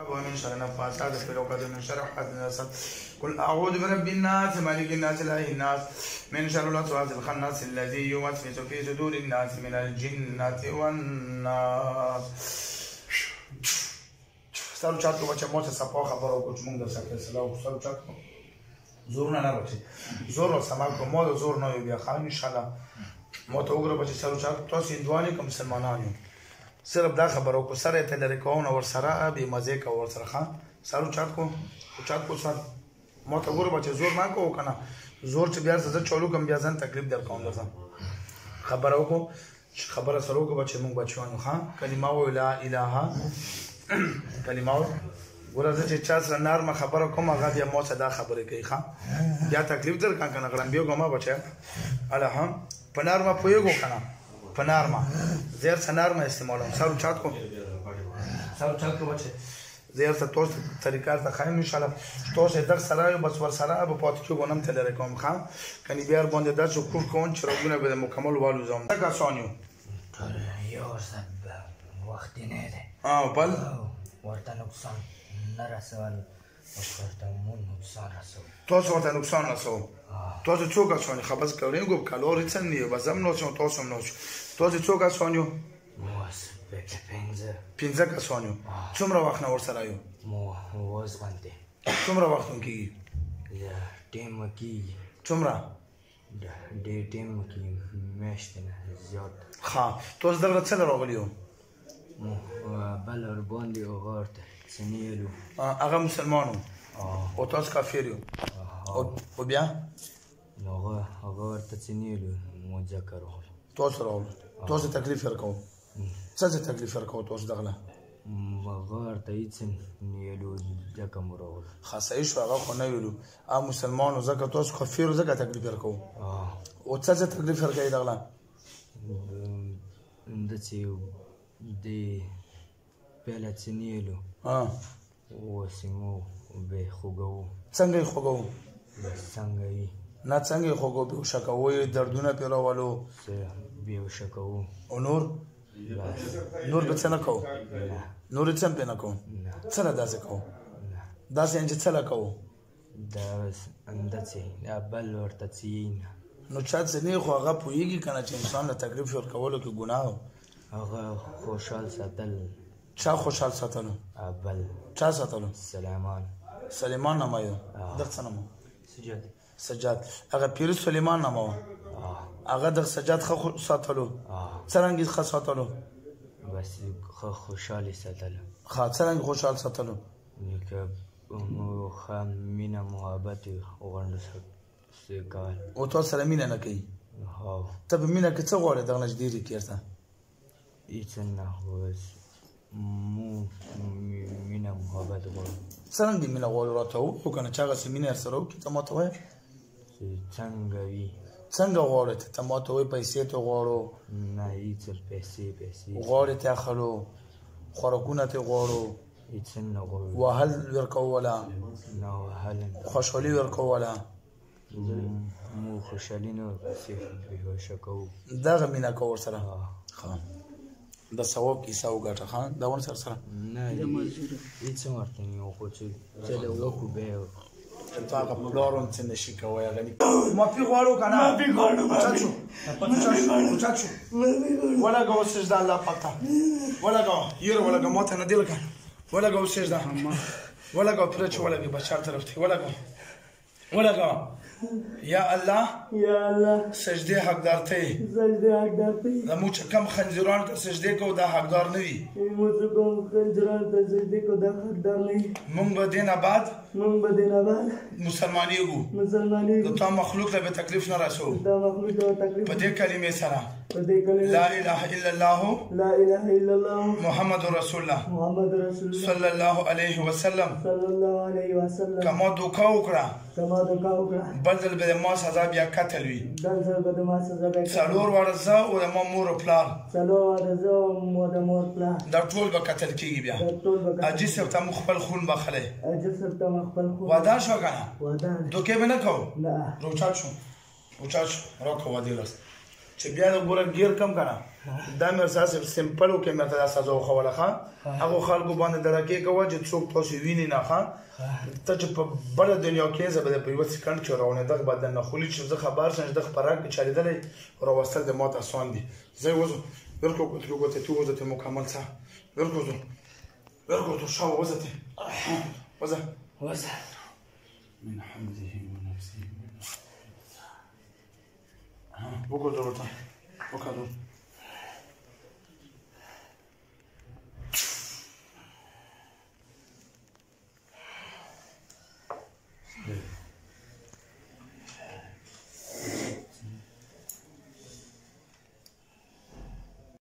ومن شر النفاثات في العقد من شر حاسد الحسد قل اعوذ برب الناس مالك الناس اله الناس من شر الوسواس الخناس الذي يوسوس في صدور الناس من الجنة والناس. سالو چاتو بچه موته سپا خبرو کو چمون در سکه سلام سالو چاتو زور نه بچه زور سمال کو مو زور نه بیا خان ان شاء الله موته وګره بچه سالو چاتو تاسو اندواني کوم مسلمانانو صرف دا خبرو کو سره ته لري کوون ور سره به مزه کو ور سره خان سالو چات کو سال موته وګره بچه زور ما کو کنه زور چې بیا زړه چولو کوم بیا ځان تکلیف در کوم درځم خبرو کو خبره سره کو بچه مونږ بچوانو خان کلمه و لا اله کلمه ورته چې چا سره نرمه خبره کوم هغه بیا مو صدا خبره کوي ښا بیا تکلیف در کنه غړم بیا کومه بچا الہم په نرمه پویګو کنه په نرمه زیر سره نرمه استعمالوم سارو چات کو بچا زیر سره توس طریقه ته خایم ان شاء الله توس در سره بس ور سره به پات کې غونم ته لره کوم ښا کني بیا باندې د شکر کوون چې روغونه به مکمل والو زوم دا سونیو یو سب وخت نه ده بل ورته نقصان نه رسول ورته مون نقصان رسول تاسو ورته نقصان رسول تاسو څوک اسونی خبرز کوي ګو کالوري څنګه وزم نو تاسو نو تاسو څوک اسونیو موس په پنځه کسانیو څومره وخت نه ورسره یو مو واز باندې څومره وخت کېږي یا ټیم کې څومره د ټیم کې میاشت نه زیات ښه تاسو دغه څه راغلیو بل ور باندې وغورته سنیلو هغه مسلمانو او تاسو کافر یو او بیا هغه ورته سنیلو مذکر تاسو راول تاسو تکلیف ورکاو څه تکلیف ورکاو تاسو دغه هغه ورته هیڅ نیلو ځکه مو راول خاصه شو هغه خو نه ویلو مسلمانو ځکه تاسو کافر ځکه تکلیف ورکاو او څه تکلیف ورکاي دغه de pelacinelo o simo be خوګو څنګه خوګو څنګه څنګه خوګو به شکوي دردونه پیراولو به شکوو او نور به څنګه کو نور څنګه نه کو څنګه داسې کو داسې انځ څنګه کو دا اندڅي دا بل ورته چین نو چا څه نه خو هغه پويږي کنه چې انسان له تکلیف ور کولو کې ګناه هغه خوشحال ساتل چا خوشحال ساتلو بل چا ساتلو سلیمان نامه یو دغه څه نامه سجاد هغه پیر سلیمان نامه هغه د سجاد خو ساتلو څنګه خو ساتلو بس خوشحال ساتلو څنګه خوشحال ساتلو نیکه مو خام مینا محبت وغوند سکال او تاسو سره مینا نه کوي ته به مینا کې څه غواړې دغه نږدې کېرته ایتنا هوس مو مینا محبت غواړم څنګه مینا غواړو راته او کنه چا غسی مینا سره او ته ماته وای څنګه غواړې ته ماته وای پیسې ته غواړو نه هیڅ پیسې غواړې ته خلو خوراکونه ته غواړو ایتنا غواړو وهل ورکولا نو وهل خوشحالي ورکولا مو خوشحالي نه پیسې به شکو دغه مینا کو ورسره د ثواب کیسه وګټه خان دا ون سره نه هیڅ ورته نه خو چې د وکو به ته هغه بلورون څه نشي کوي غني ما پی غواړو کنه ما پی غواړو چاچو ولا غو سجده الله پتا ولا غو یره ولا غو ماته نه دی لکه ولا غو سجده ولا غو پرچ ولا غو بشار طرف ته ولا غو یا الله سجده حقدار ته زمو چې کم خنجران ته سجده کو دا حقدار نه وي مونږ به دین آباد مسلمانی وو د تا مخلوق له تکلیف نه راسو په دې کلمې سره لا اله الا الله محمد رسول الله صلی الله علیه وسلم کما دوکا وکړه بدل به ما سزا بیا قتل وي څلور ورځه او د مور پلار دا ټول به قتل کیږي بیا اجي سبته مخبل خون بخله وعده شو کنه دوکې به نه کو روچات شو راکو ودیلس چې بیا د ګور غیر کم کنه دا مې ورسره سمپل وکړې مې ته دا سزا وښوله ښه هغو خلکو باندې درکې کوه چې څوک تاسو ویني نه ښه ته چې په بله دنیا کې زه به په یوه سکند کې راونې دغه بدن نه خولي چې زه خبر شم چې دغه په رګ کې چارېدلی راوستل د ماته اسان دي زه وزو ورکو تو وزته مکمل څه ورکو تو شاو وزته وزه من حمده ونفسه وګورئ ورته وکړو